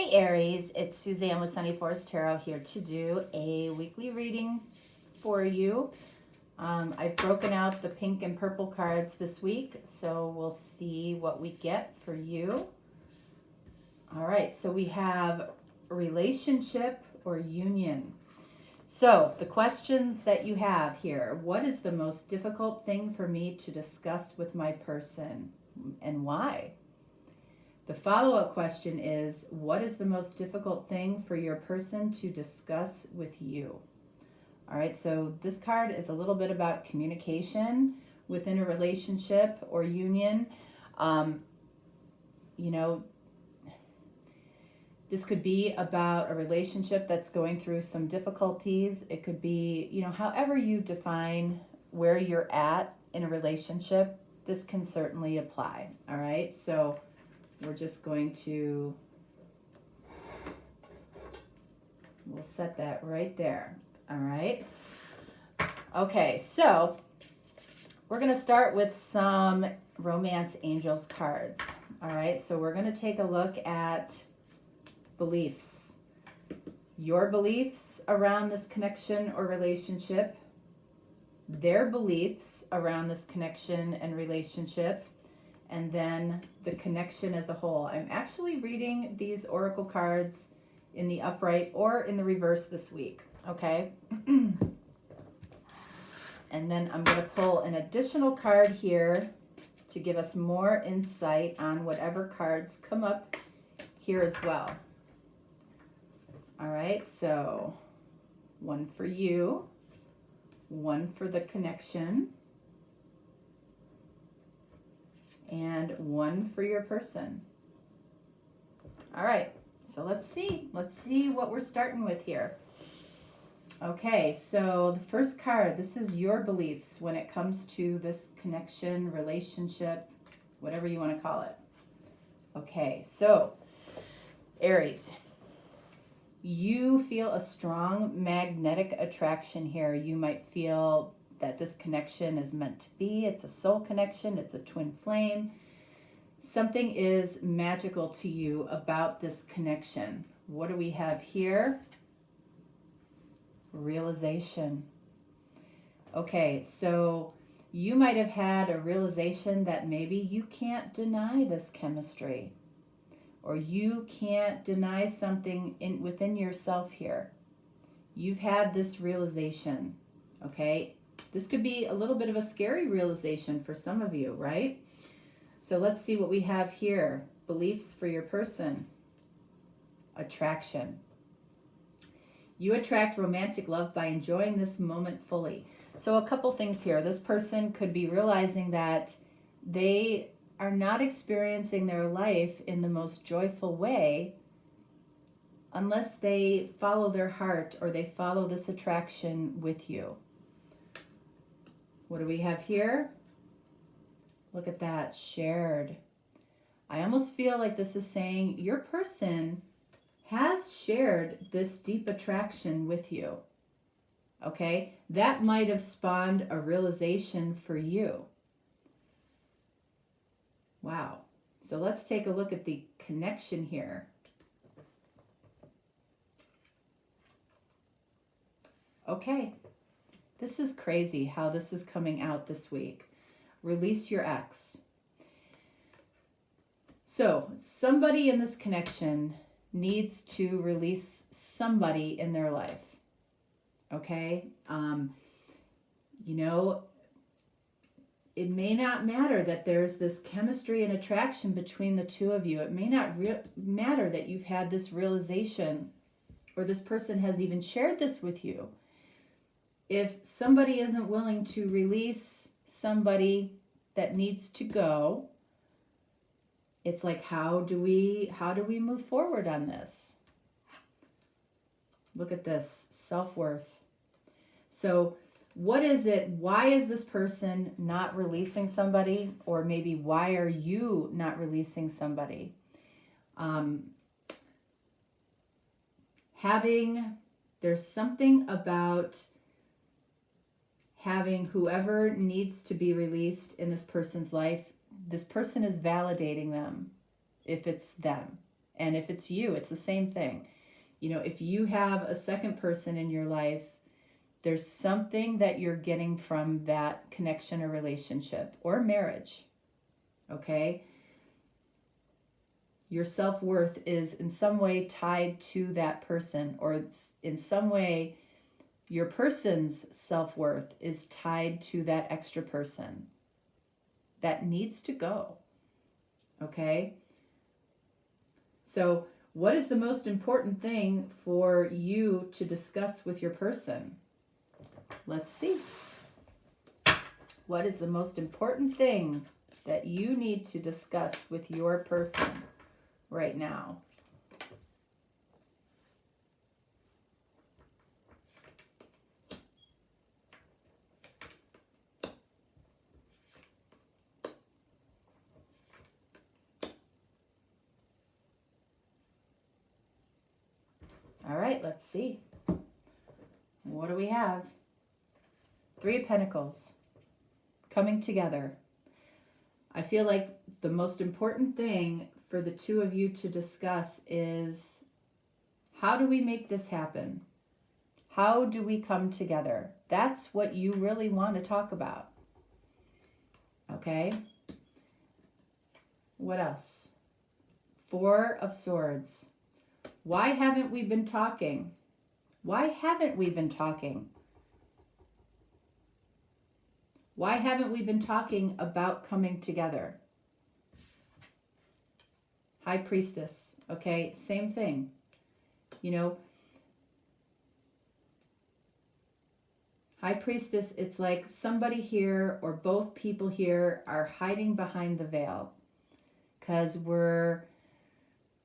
Hey Aries, it's Suzanne with Sunny Forest Tarot here to do a weekly reading for you. I've broken out the pink and purple cards this week, so we'll see what we get for you. All right, so we have relationship or union. So the questions that you have here: what is the most difficult thing for me to discuss with my person and why? The follow-up question is, what is the most difficult thing for your person to discuss with you? All right, so this card is a little bit about communication within a relationship or union. This could be about a relationship that's going through some difficulties. It could be, however you define where you're at in a relationship, this can certainly apply. All right, so we're just going to, we'll set that right there. All right. Okay, so we're going to start with some Romance Angels cards. All right, so we're going to take a look at beliefs. Your beliefs around this connection or relationship, their beliefs around this connection and relationship, and then the connection as a whole. I'm actually reading these oracle cards in the upright or in the reverse this week, okay? And then I'm going to pull an additional card here to give us more insight on whatever cards come up here as well. All right, so one for you, one for the connection, and one for your person. All right, so let's see what we're starting with here. Okay, so the first card, this is your beliefs when it comes to this connection, relationship, whatever you want to call it. Okay, so Aries, you feel a strong magnetic attraction here. You might feel that this connection is meant to be. It's a soul connection. It's a twin flame. Something is magical to you about this connection. What do we have here? Realization. Okay, so you might have had a realization that maybe you can't deny this chemistry, or you can't deny something within yourself here. You've had this realization, okay? This could be a little bit of a scary realization for some of you, right? So let's see what we have here. Beliefs for your person. Attraction. You attract romantic love by enjoying this moment fully. So a couple things here. This person could be realizing that they are not experiencing their life in the most joyful way unless they follow their heart or they follow this attraction with you. What do we have here? Look at that, shared. I almost feel like this is saying your person has shared this deep attraction with you. Okay? That might have spawned a realization for you. Wow. So let's take a look at the connection here. Okay. This is crazy how this is coming out this week. Release your ex. So somebody in this connection needs to release somebody in their life. Okay? It may not matter that there's this chemistry and attraction between the two of you. It may not matter that you've had this realization or this person has even shared this with you. If somebody isn't willing to release somebody that needs to go, it's like, how do we move forward on this? Look at this, self-worth. So what is it? Why is this person not releasing somebody? Or maybe why are you not releasing somebody? There's something about having whoever needs to be released in this person's life, this person is validating them if it's them. And if it's you, it's the same thing. You know, if you have a second person in your life, there's something that you're getting from that connection or relationship or marriage. Okay? Your self-worth is in some way tied to that person, or in some way your person's self-worth is tied to that extra person. That needs to go. Okay? So, what is the most important thing for you to discuss with your person? Let's see. What is the most important thing that you need to discuss with your person right now? All right, let's see. What do we have? 3 of Pentacles. Coming together. I feel like the most important thing for the two of you to discuss is, how do we make this happen? How do we come together? That's what you really want to talk about. Okay? What else? 4 of Swords. Why haven't we been talking? Why haven't we been talking? Why haven't we been talking about coming together? High Priestess. Okay, same thing. You know, High Priestess, it's like somebody here or both people here are hiding behind the veil because we're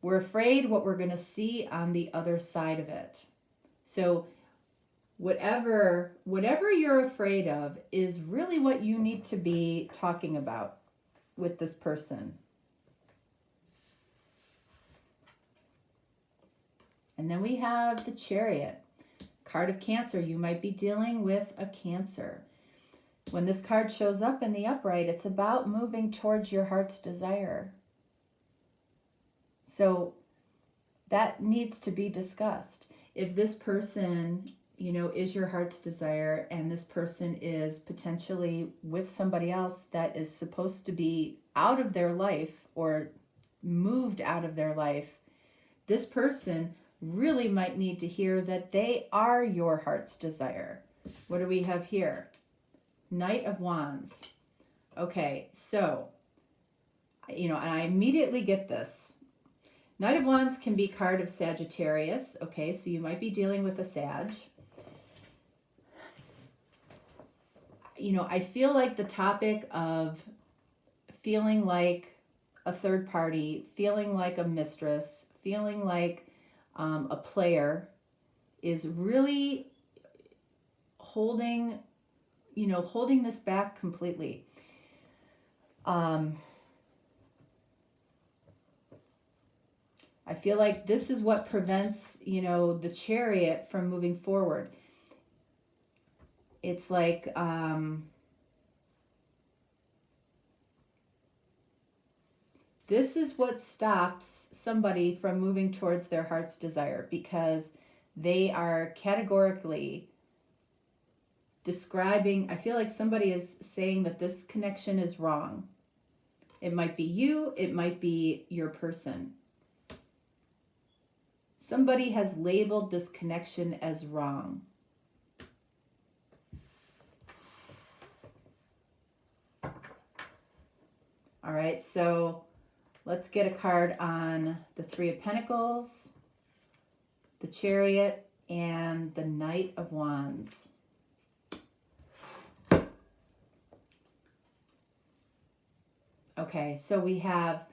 afraid what we're going to see on the other side of it. So whatever you're afraid of is really what you need to be talking about with this person. And then we have the Chariot. Card of Cancer. You might be dealing with a Cancer. When this card shows up in the upright, it's about moving towards your heart's desire. So that needs to be discussed. If this person, you know, is your heart's desire and this person is potentially with somebody else that is supposed to be out of their life or moved out of their life, this person really might need to hear that they are your heart's desire. What do we have here? Knight of Wands. Okay, so, you know, and I immediately get this. Knight of Wands can be card of Sagittarius. Okay, so you might be dealing with a Sag. You know, I feel like the topic of feeling like a third party, feeling like a mistress, feeling like a player is really holding this back completely. I feel like this is what prevents, you know, the Chariot from moving forward. It's like, this is what stops somebody from moving towards their heart's desire, because they are categorically describing, I feel like somebody is saying that this connection is wrong. It might be you, it might be your person. Somebody has labeled this connection as wrong. All right, so let's get a card on the 3 of Pentacles, the Chariot, and the Knight of Wands. Okay, so we have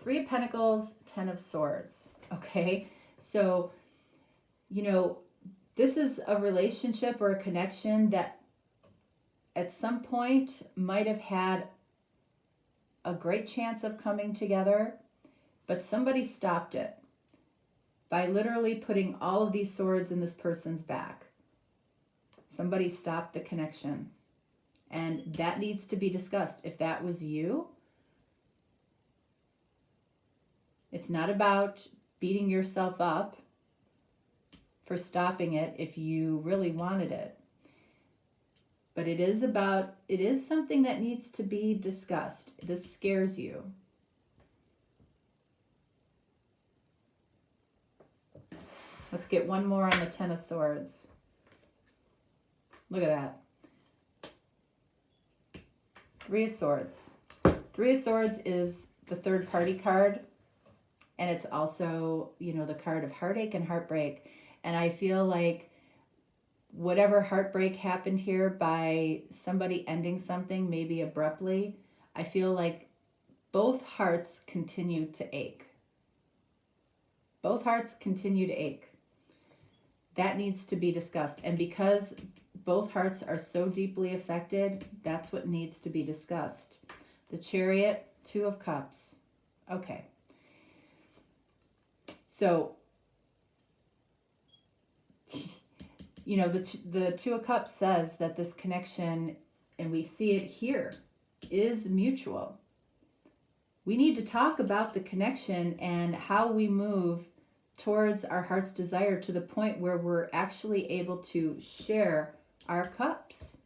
3 of Pentacles, 10 of Swords. Okay, so, you know, this is a relationship or a connection that at some point might have had a great chance of coming together, but somebody stopped it by literally putting all of these swords in this person's back. Somebody stopped the connection, and that needs to be discussed. If that was you, it's not about beating yourself up for stopping it if you really wanted it. But it is something that needs to be discussed. This scares you. Let's get one more on the Ten of Swords. Look at that. Three of Swords. Three of Swords is the third party card. And it's also, you know, the card of heartache and heartbreak. And I feel like whatever heartbreak happened here by somebody ending something, maybe abruptly, I feel like both hearts continue to ache. Both hearts continue to ache. That needs to be discussed. And because both hearts are so deeply affected, that's what needs to be discussed. The Chariot, Two of Cups. Okay. So, you know, the Two of Cups says that this connection, and we see it here, is mutual. We need to talk about the connection and how we move towards our heart's desire to the point where we're actually able to share our cups.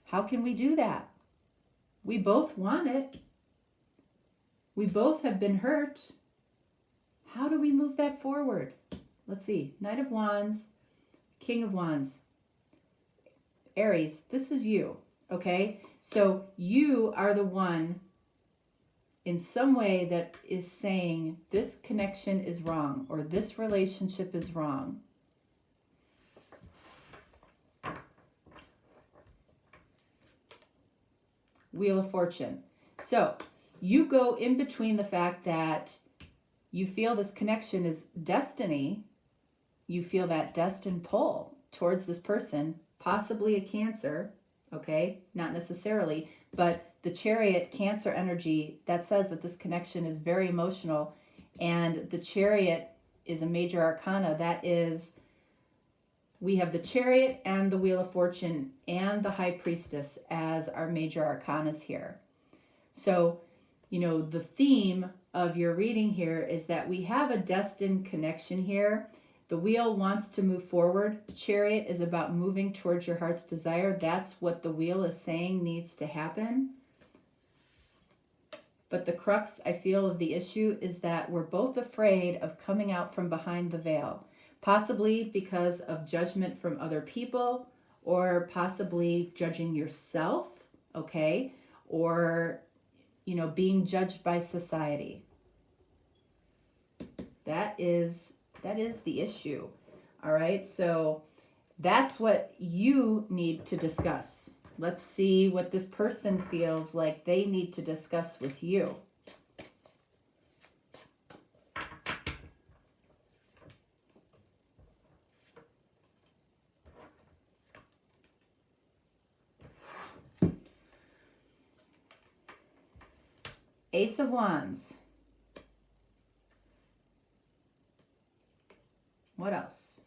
How can we do that? We both want it. We both have been hurt. How do we move that forward? Let's see. Knight of Wands, King of Wands. Aries, this is you, okay? So you are the one in some way that is saying this connection is wrong or this relationship is wrong. Wheel of Fortune. So you go in between the fact that you feel this connection is destiny. You feel that destined pull towards this person, possibly a Cancer, okay? Not necessarily, but the Chariot, Cancer energy, that says that this connection is very emotional. And the Chariot is a major arcana. That is, we have the Chariot and the Wheel of Fortune and the High Priestess as our major arcanas here. So, you know, the theme of your reading here is that we have a destined connection here. The wheel wants to move forward. Chariot is about moving towards your heart's desire. That's what the wheel is saying needs to happen. But the crux, I feel, of the issue is that we're both afraid of coming out from behind the veil. Possibly because of judgment from other people, or possibly judging yourself, okay? Or, you know, being judged by society. That is the issue. All right, so that's what you need to discuss. Let's see what this person feels like they need to discuss with you. Ace of Wands. What else?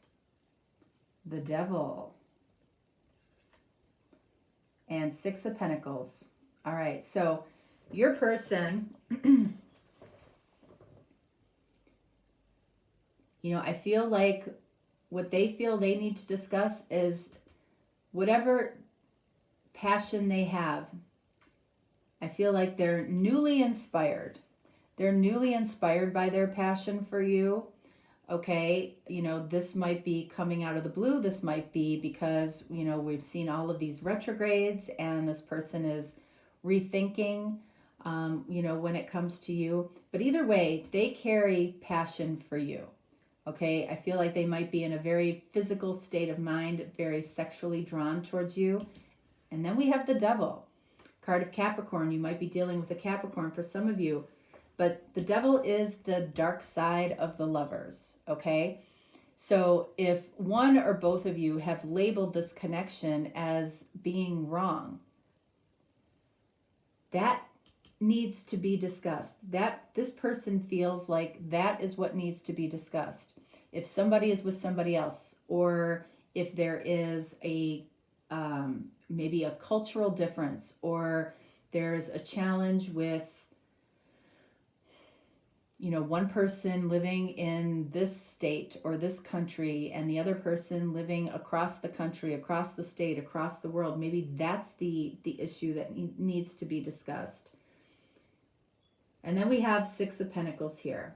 The Devil. And Six of Pentacles. All right, so your person, you know, I feel like what they feel they need to discuss is whatever passion they have. I feel like they're newly inspired. They're newly inspired by their passion for you. Okay, you know, this might be coming out of the blue. This might be because, you know, we've seen all of these retrogrades and this person is rethinking, you know, when it comes to you. But either way, they carry passion for you. Okay, I feel like they might be in a very physical state of mind, very sexually drawn towards you. And then we have the Devil, card of Capricorn. You might be dealing with a Capricorn for some of you. But the Devil is the dark side of the lovers, okay? So if one or both of you have labeled this connection as being wrong, that needs to be discussed. That this person feels like that is what needs to be discussed. If somebody is with somebody else, or if there is a maybe a cultural difference, or there's a challenge with, one person living in this state or this country and the other person living across the country, across the state, across the world. Maybe that's the issue that needs to be discussed. And then we have Six of Pentacles here.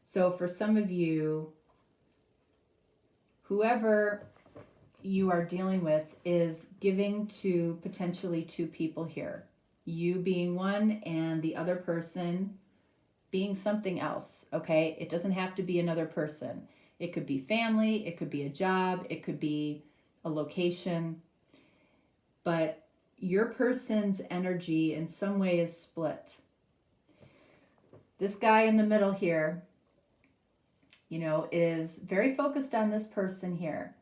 So for some of you, whoever you are dealing with is giving to potentially two people here. You being one and the other person being something else, okay? It doesn't have to be another person. It could be family, it could be a job, it could be a location. But your person's energy in some way is split. This guy in the middle here, is very focused on this person here.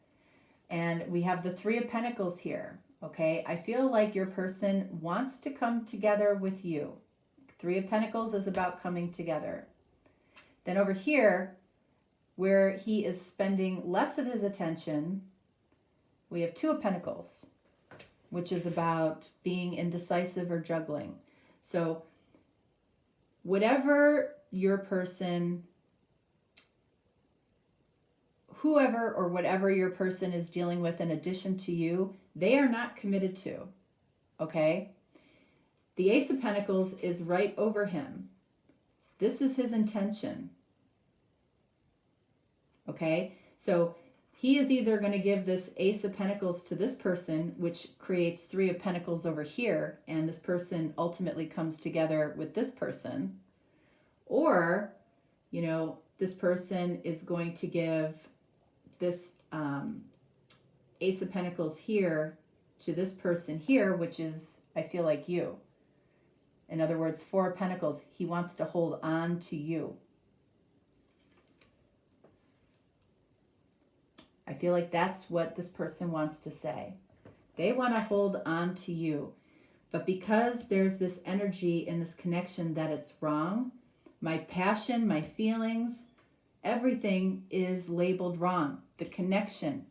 And we have the Three of Pentacles here, okay? I feel like your person wants to come together with you. Three of Pentacles is about coming together. Then over here, where he is spending less of his attention, we have Two of Pentacles, which is about being indecisive or juggling. So whatever your person, whoever or whatever your person is dealing with in addition to you, they are not committed to, okay? The Ace of Pentacles is right over him. This is his intention, okay? So he is either going to give this Ace of Pentacles to this person, which creates Three of Pentacles over here, and this person ultimately comes together with this person, or, this person is going to give this Ace of Pentacles here to this person here, which is, I feel like, you. In other words, Four of Pentacles, he wants to hold on to you. I feel like that's what this person wants to say. They want to hold on to you. But because there's this energy in this connection that it's wrong, my passion, my feelings, everything is labeled wrong. The connection.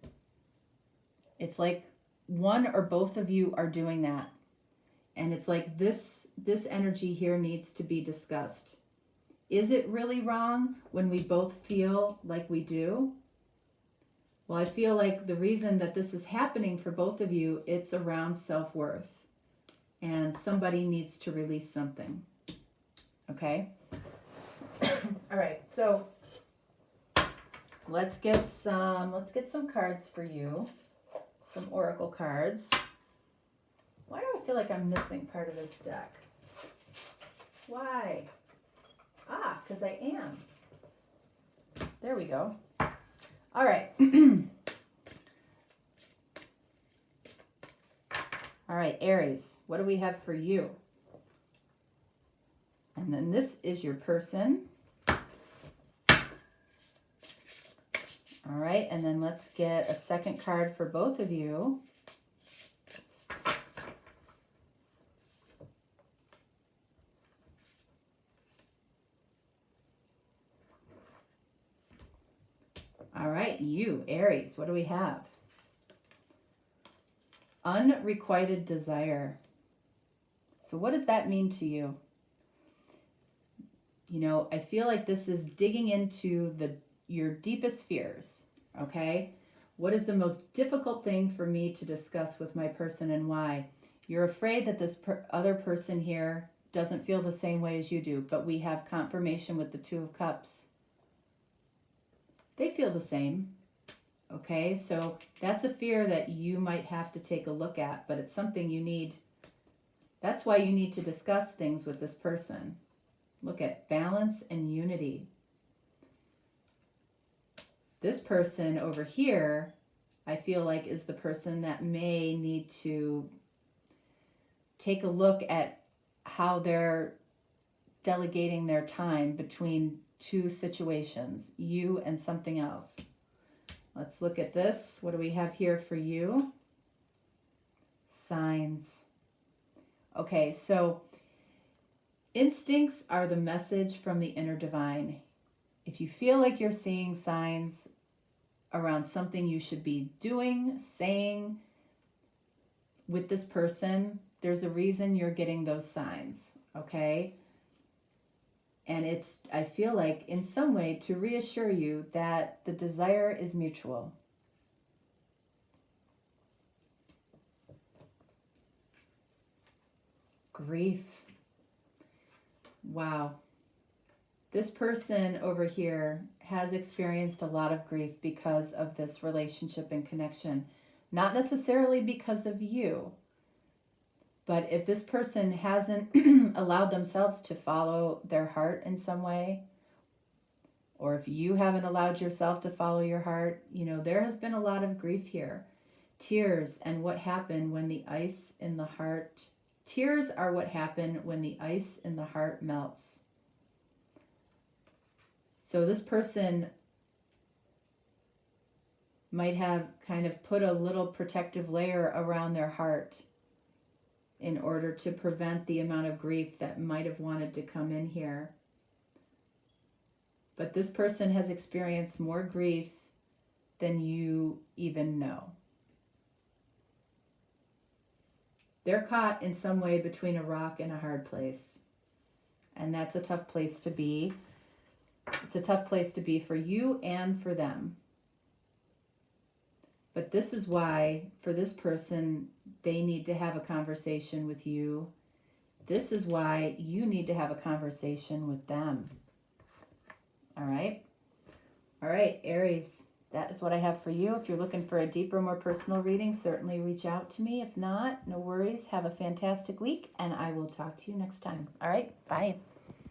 It's like one or both of you are doing that. And it's like this energy here needs to be discussed. Is it really wrong when we both feel like we do? Well, I feel like the reason that this is happening for both of you, it's around self-worth. And somebody needs to release something. Okay? All right, so let's get some cards for you. Some oracle cards. Why do I feel like I'm missing part of this deck? Why? Because I am. There we go. All right. All right, Aries, what do we have for you? And then this is your person. All right, and then let's get a second card for both of you. All right, you, Aries, what do we have? Unrequited desire. So what does that mean to you? I feel like this is digging into your deepest fears, okay? What is the most difficult thing for me to discuss with my person and why? You're afraid that this other person here doesn't feel the same way as you do, but we have confirmation with the Two of Cups. They feel the same, okay? So that's a fear that you might have to take a look at, but it's something you need. That's why you need to discuss things with this person. Look at balance and unity. This person over here, I feel like, is the person that may need to take a look at how they're delegating their time between two situations, you and something else. Let's look at this. What do we have here for you? Signs. Okay, so instincts are the message from the inner divine. If you feel like you're seeing signs around something you should be doing, saying with this person, there's a reason you're getting those signs, okay? And it's, I feel like, in some way to reassure you that the desire is mutual. Grief. Wow. This person over here has experienced a lot of grief because of this relationship and connection. Not necessarily because of you, but if this person hasn't allowed themselves to follow their heart in some way, or if you haven't allowed yourself to follow your heart, you know, there has been a lot of grief here. Tears and what happened when the ice in the heart, tears are what happen when the ice in the heart melts. So this person might have kind of put a little protective layer around their heart in order to prevent the amount of grief that might have wanted to come in here. But this person has experienced more grief than you even know. They're caught in some way between a rock and a hard place. And that's a tough place to be. It's a tough place to be for you and for them. But this is why, for this person, they need to have a conversation with you. This is why you need to have a conversation with them. All right? All right, Aries, that is what I have for you. If you're looking for a deeper, more personal reading, certainly reach out to me. If not, no worries. Have a fantastic week, and I will talk to you next time. All right, bye.